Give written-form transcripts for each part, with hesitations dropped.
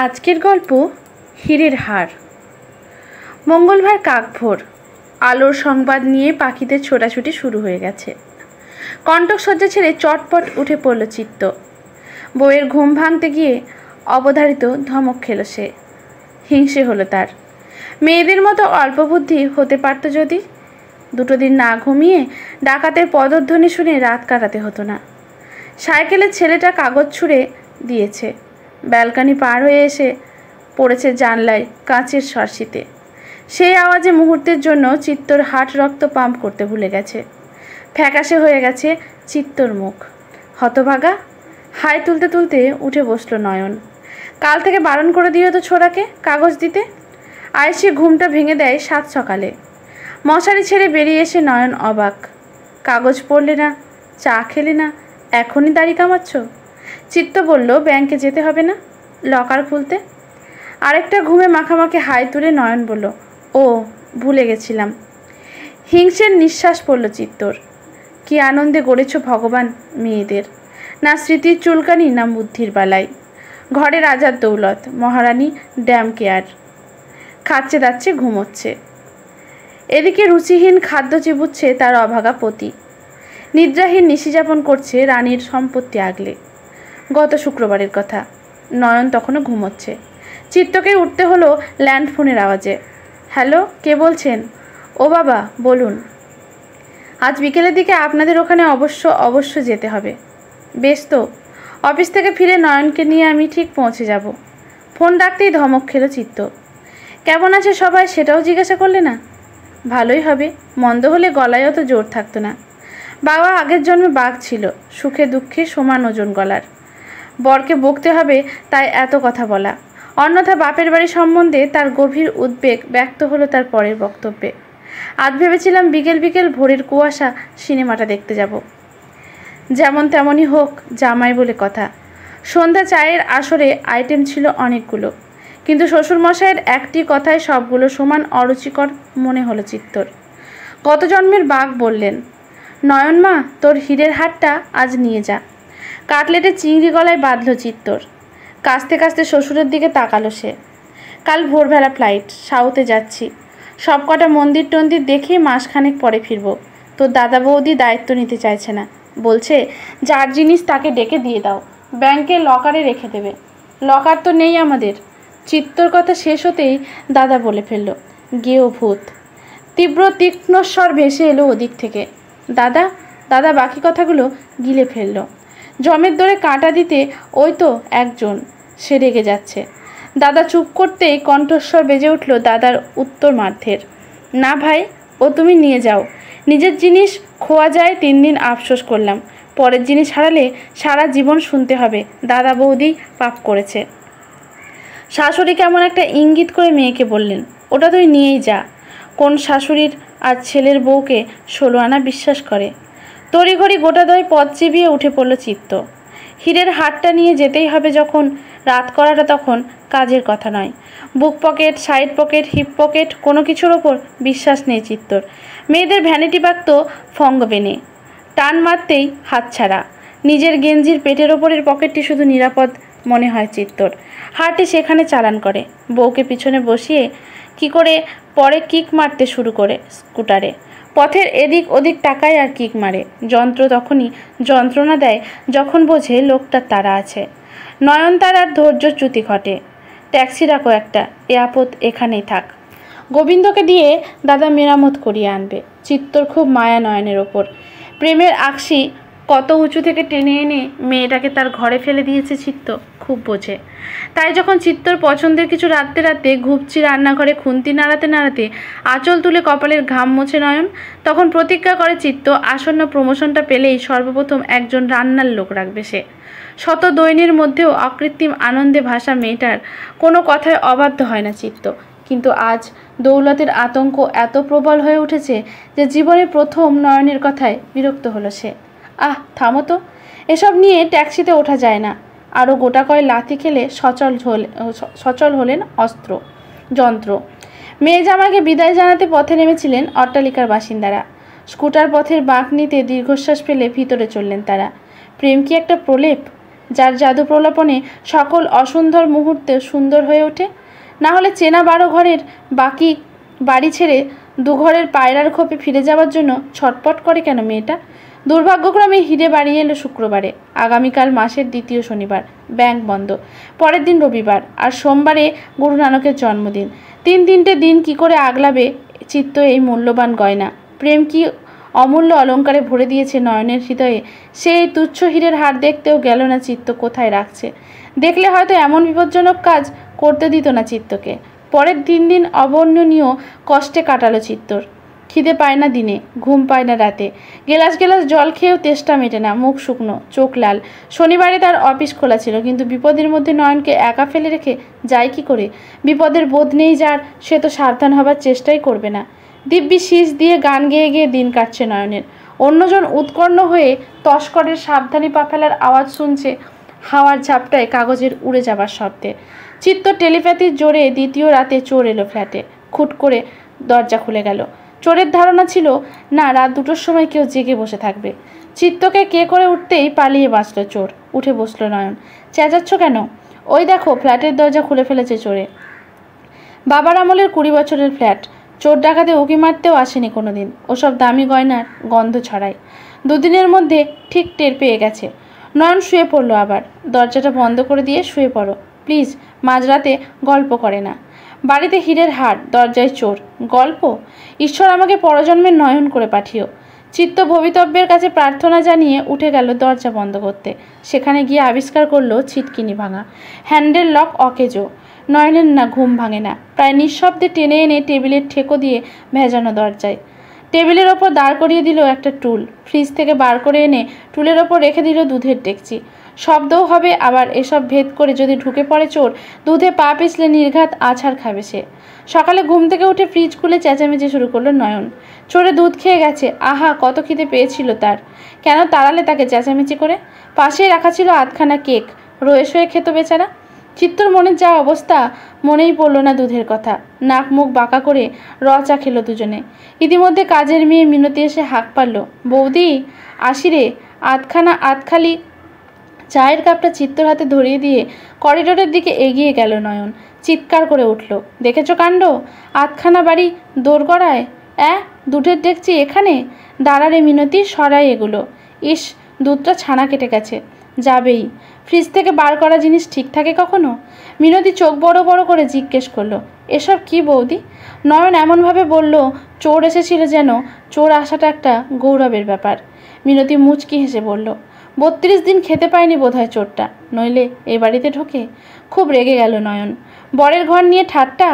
আজকের গল্প হীরের হার। মঙ্গলবার কাকভোর আলোর সংবাদ নিয়ে পাখিদের ছোটাছুটি শুরু হয়ে গেছে। কণ্টক শয্যা ছেড়ে চটপট উঠে পড়ল চিত্ত। বউয়ের ঘুম ভাঙতে গিয়ে অবধারিত ধমক খেল সে। হিংসে হলো তার। মেয়েদের মতো অল্প বুদ্ধি হতে পারত যদি। দুটো দিন না ঘুমিয়ে ডাকাতের পদধ্বনি শুনে রাত কাটাতে হতো না। সাইকেলের ছেলেটা কাগজ ছুঁড়ে দিয়েছে। ব্যালকনি পার হয়ে এসে পড়েছে জানলায় কাঁচের সরসিতে। সেই আওয়াজে মুহূর্তের জন্য চিত্তর হার্ট রক্ত পাম্প করতে ভুলে গেছে। ফ্যাকাশে হয়ে গেছে চিত্তর মুখ। হতভাগা। হাই তুলতে তুলতে উঠে বসল নয়ন। কাল থেকে বারণ করে দিও তো ছোড়াকে কাগজ দিতে। আয়েসে ঘুমটা ভেঙে দেয় সাত সকালে। মশারি ছেড়ে বেরিয়ে এসে নয়ন অবাক। কাগজ পড়লে না, চা খেলে না, এখনই দাড়ি কামাচ্ছ? চিত্ত বলল, ব্যাংকে যেতে হবে না, লকার খুলতে। আরেকটা ঘুমে মাখামাখি হাই তুলে নয়ন বলল, ও ভুলে গেছিলাম। হিংসের নিঃশ্বাস পড়ল চিত্তর। কি আনন্দে গড়েছ ভগবান মেয়েদের, না স্মৃতির চুলকানি না বুদ্ধির বালাই। ঘরে রাজার দৌলত, মহারানী ড্যাম কেয়ার। খাচ্ছে দাচ্ছে ঘুমোচ্ছে। এদিকে রুচিহীন খাদ্য চিবুচ্ছে তার অভাগা পতি। নিদ্রাহীন নিশিযাপন করছে রানীর সম্পত্তি আগলে। গত শুক্রবারের কথা। নয়ন তখনও ঘুমোচ্ছে। চিত্তকে উঠতে হলো ল্যান্ড ফোনের আওয়াজে। হ্যালো, কে বলছেন? ও বাবা, বলুন। আজ বিকেলের দিকে আপনাদের ওখানে অবশ্য যেতে হবে। বেশ তো, অফিস থেকে ফিরে নয়নকে নিয়ে আমি ঠিক পৌঁছে যাব। ফোন রাখতেই ধমক খেল চিত্ত। কেমন আছে সবাই সেটাও জিজ্ঞাসা করলে না? ভালোই হবে, মন্দ হলে গলায় অত জোর থাকতো না। বাবা আগের জন্মে বাঘ ছিল, সুখে দুঃখে সমান ওজন গলার। বরকে বকতে হবে তাই এত কথা বলা। অন্যথা বাপের বাড়ি সম্বন্ধে তার গভীর উদ্বেগ ব্যক্ত হলো তার পরের বক্তব্যে। আজ ভেবেছিলাম বিকেল বিকেল ভোরের কুয়াশা সিনেমাটা দেখতে যাব। যেমন তেমনই হোক, জামাই বলে কথা। সন্ধ্যা চায়ের আসরে আইটেম ছিল অনেকগুলো, কিন্তু শ্বশুরমশাইয়ের একটি কথায় সবগুলো সমান অরুচিকর মনে হলো চিত্তর। গত জন্মের বাঘ বললেন, নয়ন মা, তোর হীরের হারটা আজ নিয়ে যা। কাটলেটে চিংড়ি গলায় বাঁধল চিত্তর। কাস্তে কাস্তে শ্বশুরের দিকে তাকালো সে। কাল ভোরবেলা ফ্লাইট, সাউথে যাচ্ছি। সব কটা মন্দির টন্দির দেখে মাসখানেক পরে ফিরব। তোর দাদা বৌদি দায়িত্ব নিতে চাইছে না, বলছে যার জিনিস তাকে ডেকে দিয়ে দাও, ব্যাংকে লকারে রেখে দেবে। লকার তো নেই আমাদের। চিত্তর কথা শেষ হতেই দাদা বলে ফেলল, গেও ভূত। তীব্র তীক্ষ্ণস্বর ভেসে এলো ওদিক থেকে। দাদা দাদা বাকি কথাগুলো গিলে ফেলল। জমের দরে কাঁটা দিতে ওই তো একজন, সে রেগে যাচ্ছে। দাদা চুপ করতেই কণ্ঠস্বর বেজে উঠল দাদার উত্তর মার্থের, না ভাই, ও তুমি নিয়ে যাও। নিজের জিনিস খোয়া যায় 3 দিন আফসোস করলাম, পরের জিনিস হারালে সারা জীবন শুনতে হবে দাদা বৌদি পাপ করেছে। শাশুড়ি কেমন একটা ইঙ্গিত করে মেয়েকে বললেন, ওটা তুই নিয়েই যা। কোন শাশুড়ির আর ছেলের বউকে 16 আনা বিশ্বাস করে? তড়িঘড়ি গোটা দই পথ চিবিয়ে উঠে পড়ল চিত্ত। হীরের হারটা নিয়ে যেতেই হবে যখন, রাত করাটা তখন কাজের কথা নয়। Book pocket, side pocket, hip pocket, কোনো কিছুর ওপর বিশ্বাস নেই চিত্তর। মেয়েদের ভ্যানিটি ব্যাগ তো ফঙ্গবেনে, টান মারতেই হাতছাড়া। নিজের গেঞ্জির পেটের ওপরের পকেটটি শুধু নিরাপদ মনে হয় চিত্তর। হারটি সেখানে চালান করে। বউকে পিছনে বসিয়ে কি করে পরে কিক মারতে শুরু করে স্কুটারে। পথের এদিক ওদিক তাকায় আর কিক মারে। যন্ত্র তখনই যন্ত্রণা দেয় যখন বোঝে লোকটার তাড়া আছে। নয়নতারার ধৈর্যচ্যুতি ঘটে। ট্যাক্সি রাখো একটা, এ আপদ এখানেই থাক। গোবিন্দকে দিয়ে দাদা মেরামত করিয়ে আনবে। চিত্তর খুব মায়া নয়নের ওপর। প্রেমের আকশি কত উঁচু থেকে টেনে এনে মেয়েটাকে তার ঘরে ফেলে দিয়েছে চিত্ত খুব বোঝে। তাই যখন চিত্তর পছন্দের কিছু রাতে রাতে ঘুপচি রান্নাঘরে খুন্তি নাড়াতে নাড়াতে আঁচল তুলে কপালের ঘাম মোছে নয়ন, তখন প্রতিজ্ঞা করে চিত্ত আসন্ন প্রমোশনটা পেলেই সর্বপ্রথম একজন রান্নার লোক রাখবে সে। শত দৈন্যের মধ্যেও অকৃত্রিম আনন্দে ভাসা মেয়েটার কোনো কথায় অবাধ্য হয় না চিত্ত। কিন্তু আজ দৌলতের আতঙ্ক এত প্রবল হয়ে উঠেছে যে জীবনে প্রথম নয়নের কথায় বিরক্ত হলো সে। আহ, থামো তো, এসব নিয়ে ট্যাক্সিতে ওঠা যায় না। আরও গোটা কয় লাথি খেলে সচল হলেন যন্ত্র। মেয়ে জামাকে বিদায় জানাতে পথে নেমেছিলেন অট্টালিকার বাসিন্দারা। স্কুটার পথের বাঁক নিতে দীর্ঘশ্বাস ফেলে ভিতরে চললেন তারা। প্রেম কি একটা প্রলেপ? যার জাদু প্রলাপনে সকল অসুন্দর মুহূর্তে সুন্দর হয়ে ওঠে? না হলে চেনা 12 ঘরের বাকি বাড়ি ছেড়ে দুঘরের পায়রার খোপে ফিরে যাওয়ার জন্য ছটপট করে কেন মেয়েটা? দুর্ভাগ্যক্রমে হিরে বাড়ি এলো শুক্রবারে। আগামীকাল মাসের 2য় শনিবার, ব্যাংক বন্ধ। পরের দিন রবিবার, আর সোমবারে গুরু নানকের জন্মদিন। 3 দিন কি করে আগলাবে চিত্ত এই মূল্যবান গয়না? প্রেম কি অমূল্য অলঙ্কারে ভরে দিয়েছে নয়নের হৃদয়ে? সেই তুচ্ছ হীরের হার দেখতেও গেল না চিত্ত কোথায় রাখছে। দেখলে হয়তো এমন বিপজ্জনক কাজ করতে দিত না চিত্তকে। পরের 3 দিন অবর্ণনীয় কষ্টে কাটালো চিত্তর। খিদে পায় না দিনে, ঘুম পায় না রাতে, গেলাস জল খেয়েও তেষ্টা মেটে না, মুখ শুকনো, চোখ লাল। শনিবারে তার অফিস খোলা ছিল, কিন্তু বিপদের মধ্যে নয়নকে একা ফেলে রেখে যায় কি করে? বিপদের বোধ নেই যার, সে তো সাবধান হবার চেষ্টাই করবে না। দিব্যি শীষ দিয়ে গান গেয়ে গেয়ে দিন কাটছে নয়নের। অন্যজন উৎকর্ণ হয়ে তস্করের সাবধানী পা ফেলার আওয়াজ শুনছে হাওয়ার ঝাপটায় কাগজের উড়ে যাবার শব্দে। চিত্ত টেলিপ্যাথির জোরে 2য় রাতে চোর এলো ফ্ল্যাটে। খুট করে দরজা খুলে গেল। চোরের ধারণা ছিল না রাত 2টোর সময় কেউ জেগে বসে থাকবে। চিত্তকে কে করে উঠতেই পালিয়ে বাঁচল চোর। উঠে বসল নয়ন। চেঁচাচ্ছ কেন? ওই দেখো, ফ্ল্যাটের দরজা খুলে ফেলেছে চোরে। বাবার আমলের 20 বছরের ফ্ল্যাট। চোর ডাকাতে উঁকি মারতেও আসেনি কোনোদিন। ওসব দামি গয়নার গন্ধ ছড়ায়। 2 দিনের মধ্যে ঠিক টের পেয়ে গেছে। নয়ন শুয়ে পড়ল আবার। দরজাটা বন্ধ করে দিয়ে শুয়ে পড়ো প্লিজ, মাঝরাতে গল্প করে না। বাড়িতে হীরের হার, দরজায় চোর, গল্প? ঈশ্বর আমাকে পরজন্মের নয়ন করে পাঠিও। চিত্ত ভবিতব্যের কাছে প্রার্থনা জানিয়ে উঠে গেল দরজা বন্ধ করতে। সেখানে গিয়ে আবিষ্কার করলো ছিটকিনি ভাঙা, হ্যান্ডেল লক অকেজো। নয়নের না ঘুম ভাঙে না। প্রায় নিঃশব্দে টেনে এনে টেবিলের ঠেকো দিয়ে ভেজানো দরজায়। টেবিলের ওপর দাঁড় করিয়ে দিল একটা টুল। ফ্রিজ থেকে বার করে এনে টুলের ওপর রেখে দিল দুধের ডেকচি। শব্দও হবে, আবার এসব ভেদ করে যদি ঢুকে পড়ে চোর, দুধে পা পিছলে নির্ঘাত আছাড় খাবে সে। সকালে ঘুম থেকে উঠে ফ্রিজ খুলে চেঁচামেচি শুরু করলো নয়ন। চোরে দুধ খেয়ে গেছে। আহা, কত খিদে পেয়েছিল তার! কেন তাড়ালে তাকে চেঁচামেচি করে? পাশেই রাখা ছিল 8খানা কেক। রয়ে শয়ে খেত বেচারা। চিত্তর মনের যা অবস্থা, মনেই পড়ল না দুধের কথা। নাক মুখ বাঁকা করে চা খেলো দুজনে। ইতিমধ্যে কাজের মেয়ে মিনতি এসে হাঁক পারল, বৌদি আসি রে। 8খানা আধখালি চায়ের কাপটা চিত্তর হাতে ধরিয়ে দিয়ে করিডোরের দিকে এগিয়ে গেল নয়ন। চিৎকার করে উঠল, দেখেছো কাণ্ড? 8খানা বাড়ি দোরগড়ায়, দুধের ডেকচি এখানে? দাঁড়ারে মিনতি, সরাই এগুলো। ইস, দুধটা ছানা কেটে গেছে। যাবেই। ফ্রিজ থেকে বার করা জিনিস ঠিক থাকে কখনো? মিনতি চোখ বড় বড় করে জিজ্ঞেস করলো, এসব কি বৌদি? নয়ন এমনভাবে বলল চোর এসেছিল যেন চোর আসাটা একটা গৌরবের ব্যাপার। মিনতি মুচকি হেসে বলল, 32 দিন খেতে পায়নি বোধহয় চোরটা, নইলে এ বাড়িতে ঢোকে। খুব রেগে গেল নয়ন। বরের ঘর নিয়ে ঠাট্টা?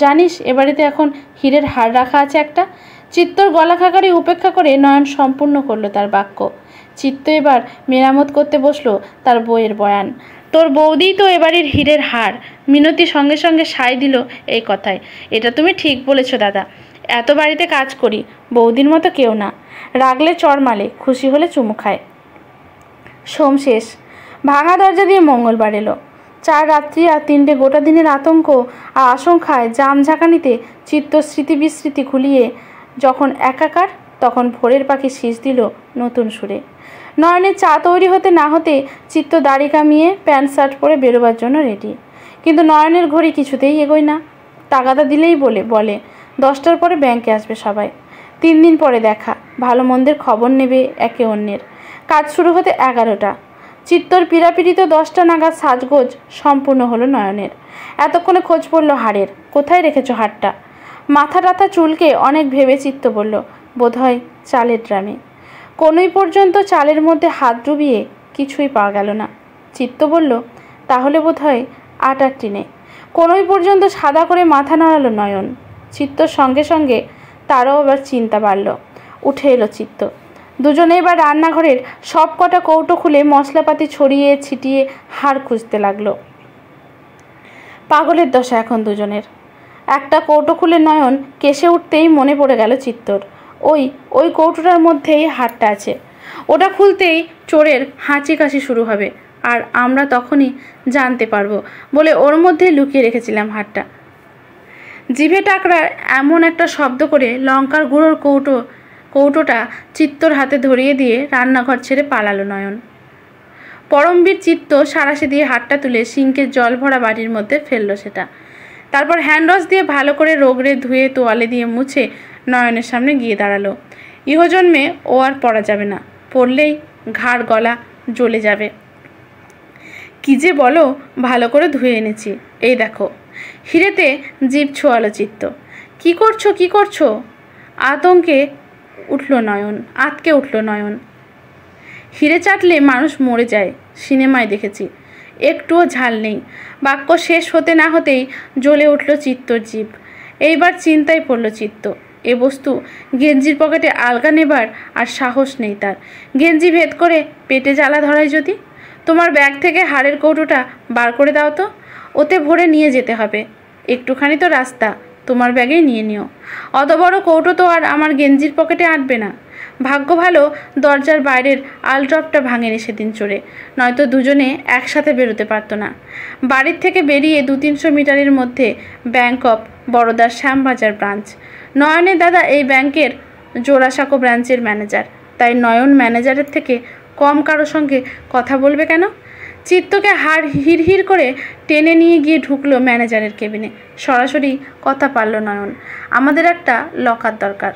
জানিস এ বাড়িতে এখন হীরের হার রাখা আছে একটা। চিত্তর গলা খাকারি উপেক্ষা করে নয়ন সম্পূর্ণ করলো তার বাক্য। চিত্ত এবার মেরামত করতে বসলো তার বইয়ের বয়ান। তোর বৌদিই তো এবাড়ির হীরের হার। মিনতি সঙ্গে সঙ্গে সায় দিল এই কথায়। এটা তুমি ঠিক বলেছ দাদা। এত বাড়িতে কাজ করি, বৌদির মতো কেউ না। রাগলে চড় মালে, খুশি হলে চুমু খায়। সোম শেষ। ভাঙা দরজা দিয়ে মঙ্গলবার এলো। 4 রাত্রি আর 3টে গোটা দিনের আতঙ্ক আর আশঙ্কায় জাম ঝাঁকানিতে চিত্ত স্মৃতি বিস্মৃতি খুলিয়ে যখন একাকার, তখন ভোরের পাখি শীষ দিল নতুন সুরে। নয়নের চা তৈরি হতে না হতে চিত্ত দাড়ি কামিয়ে প্যান্ট শার্ট পরে বেরোবার জন্য রেডি। কিন্তু নয়নের ঘড়ি কিছুতেই এগোয় না। তাগাদা দিলেই বলে 10টার পরে ব্যাংকে আসবে সবাই। 3 দিন পরে দেখা, ভালো মন্দের খবর নেবে একে অন্যের। কাজ শুরু হতে 11টা। চিত্তর পীড়াপিড়িত 10টা নাগাদ সাজগোজ সম্পূর্ণ হলো নয়নের। এতক্ষণে খোঁজ পড়ল হাড়ের। কোথায় রেখেছো হাড়টা? মাথা টাথা চুলকে অনেক ভেবে চিত্ত বলল, বোধহয় চালের ড্রামে। কোনোই পর্যন্ত চালের মধ্যে হাত ডুবিয়ে কিছুই পাওয়া গেল না। চিত্ত বলল, তাহলে বোধহয় আটার টিনে। কোনোই পর্যন্ত সাদা করে মাথা নাড়ালো নয়ন। চিত্তর সঙ্গে সঙ্গে তারও আবার চিন্তা বাড়ল। উঠে এলো চিত্ত। দুজনে এবার রান্নাঘরের সব কটা কৌটো খুলে মশলাপাতি ছড়িয়ে ছিটিয়ে হাড় খুঁজতে লাগলো। পাগলের দশা এখন দুজনের। একটা কৌটো খুলে নয়ন কেসে উঠতেই মনে পড়ে গেল চিত্তর, ওই কৌটোটার মধ্যেই হাড়টা আছে। ওটা খুলতেই চোরের হাঁচি কাশি শুরু হবে, আর আমরা তখনই জানতে পারবো বলে ওর মধ্যেই লুকিয়ে রেখেছিলাম হাড়টা। জিভে টাকরা এমন একটা শব্দ করে লঙ্কার গুঁড়োর কৌটোটা চিত্তর হাতে ধরিয়ে দিয়ে রান্নাঘর ছেড়ে পালালো নয়ন। পরমবীর চিত্ত সাঁড়াশি দিয়ে হাতটা তুলে সিঙ্কের জল ভরা বাটির মধ্যে ফেললো সেটা। তারপর হ্যান্ডওয়াশ দিয়ে ভালো করে রোগড়ে ধুয়ে তোয়ালে দিয়ে মুছে নয়নের সামনে গিয়ে দাঁড়ালো। ইহজন্মে ও আর পড়া যাবে না, পড়লেই ঘাড় গলা জ্বলে যাবে। কি যে বলো, ভালো করে ধুয়ে এনেছি, এই দেখো। হিরেতে জিভ ছোয়ালো চিত্ত। কি করছো, কি করছো? আতঙ্কে আতকে উঠল নয়ন। হিরে চাটলে মানুষ মরে যায়, সিনেমায় দেখেছি। একটুও ঝাল নেই। বাক্য শেষ হতে না হতেই জ্বলে উঠল চিত্তর জিভ। এইবার চিন্তায় পড়ল চিত্ত। এ বস্তু গেঞ্জির পকেটে আলগা নেবার আর সাহস নেই তার। গেঞ্জি ভেদ করে পেটে জ্বালা ধরায় যদি। তোমার ব্যাগ থেকে হাড়ের কৌটোটা বার করে দাও তো, ওতে ভরে নিয়ে যেতে হবে। একটুখানি তো রাস্তা, তোমার ব্যাগেই নিয়ে নিও। অত বড় কৌটো তো আর আমার গেঞ্জির পকেটে আঁটবে না। ভাগ্য ভালো দরজার বাইরের আলড্রপটা ভাঙেনি সেদিন চড়ে, নয়তো দুজনে একসাথে বেরোতে পারতো না। বাড়ির থেকে বেরিয়ে 200-300 মিটারের মধ্যে ব্যাংক অফ বরোদার শ্যামবাজার ব্রাঞ্চ। নয়নের দাদা এই ব্যাংকের জোড়াসাঁকো ব্রাঞ্চের ম্যানেজার, তাই নয়ন ম্যানেজারের থেকে কম কারো সঙ্গে কথা বলবে কেন? চিত্তকে হিড় করে টেনে নিয়ে গিয়ে ঢুকলো ম্যানেজারের কেবিনে। সরাসরি কথা পারল নয়ন। আমাদের একটা লকার দরকার।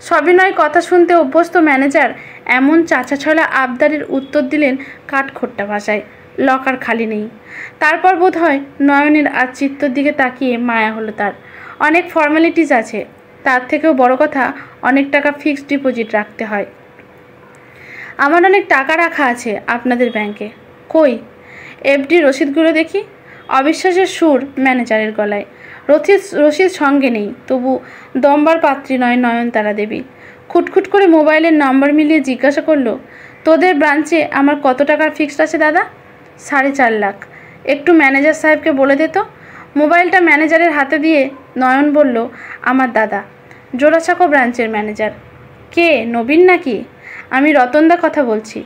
সবিনয় কথা শুনতে অভ্যস্ত ম্যানেজার এমন চাচাছলা আবদারের উত্তর দিলেন কাঠখোট্টা ভাষায়। লকার খালি নেই। তারপর বোধ হয় নয়নের আর চিত্তর দিকে তাকিয়ে মায়া হলো তার। অনেক ফর্মালিটিস আছে, তার থেকেও বড় কথা অনেক টাকা ফিক্সড ডিপোজিট রাখতে হয়। আমার অনেক টাকা রাখা আছে আপনাদের ব্যাংকে। কই, এফডি রসিদগুলো দেখি। অবিশ্বাসের সুর ম্যানেজারের গলায়। রসিদ সঙ্গে নেই, তবু দমবার পাত্রী নয় নয়নতারা দেবী। খুটখুট করে মোবাইলের নাম্বার মিলিয়ে জিজ্ঞাসা করলো, তোদের ব্রাঞ্চে আমার কত টাকার ফিক্সড আছে দাদা? 4.5 লাখ। একটু ম্যানেজার সাহেবকে বলে দে তো। মোবাইলটা ম্যানেজারের হাতে দিয়ে নয়ন বলল, আমার দাদা, জোড়াসাঁকো ব্রাঞ্চের ম্যানেজার। কে, নবীন নাকি? আমি রতনদা কথা বলছি।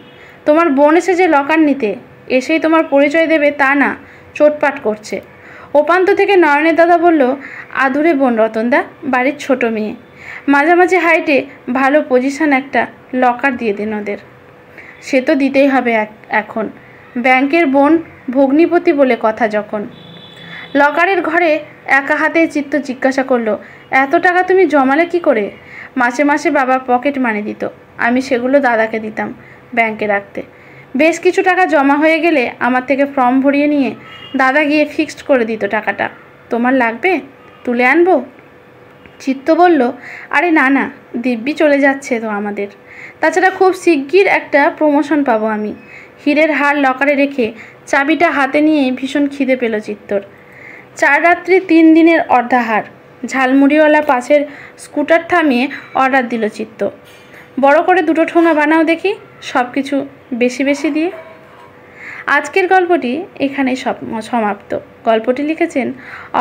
তোমার বোন এসেছে লকার নিতে, এসেই তোমার পরিচয় দেবে তা না, চোটপাট করছে। ওপান্ত থেকে নয়নের দাদা বলল, আদুরে বোন রতনদা, বাড়ির ছোট মেয়ে, মাঝামাঝি হাইটে, ভালো পজিশন, একটা লকার দিয়ে দিন ওদের। সে তো দিতেই হবে এখন, ব্যাংকের বোন ভগ্নিপতি বলে কথা যখন। লকারের ঘরে একা হাতে চিত্ত জিজ্ঞাসা করলো, এত টাকা তুমি জমালে কি করে? মাসে মাসে বাবা পকেট মানি দিত, আমি সেগুলো দাদাকে দিতাম ব্যাংকে রাখতে। বেশ কিছু টাকা জমা হয়ে গেলে আমার থেকে ফর্ম ভরিয়ে নিয়ে দাদা গিয়ে ফিক্সড করে দিত টাকাটা। তোমার লাগবে? তুলে আনবো? চিত্ত বলল, আরে না না, দিব্যি চলে যাচ্ছে তো আমাদের। তাছাড়া খুব শিগগির একটা প্রমোশন পাবো আমি। হীরের হার লকারে রেখে চাবিটা হাতে নিয়ে ভীষণ খিদে পেল চিত্তর। 4 রাত্রি 3 দিনের অর্ধাহার। ঝালমুড়িওয়ালা পাশের স্কুটার থামিয়ে অর্ডার দিল চিত্ত, বড় করে 2 ঠোঙা বানাও দেখি, সব কিছু বেশি বেশি দিয়ে। আজকের গল্পটি এখানেই সমাপ্ত। গল্পটি লিখেছেন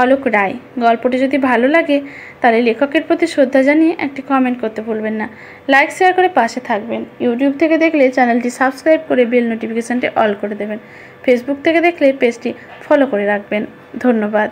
অলোক রায়। গল্পটি যদি ভালো লাগে তাহলে লেখকের প্রতি শ্রদ্ধা জানিয়ে একটি কমেন্ট করতে ভুলবেন না। লাইক শেয়ার করে পাশে থাকবেন। ইউটিউব থেকে দেখলে চ্যানেলটি সাবস্ক্রাইব করে বেল নোটিফিকেশানটি অল করে দেবেন। ফেসবুক থেকে দেখলে পেজটি ফলো করে রাখবেন। ধন্যবাদ।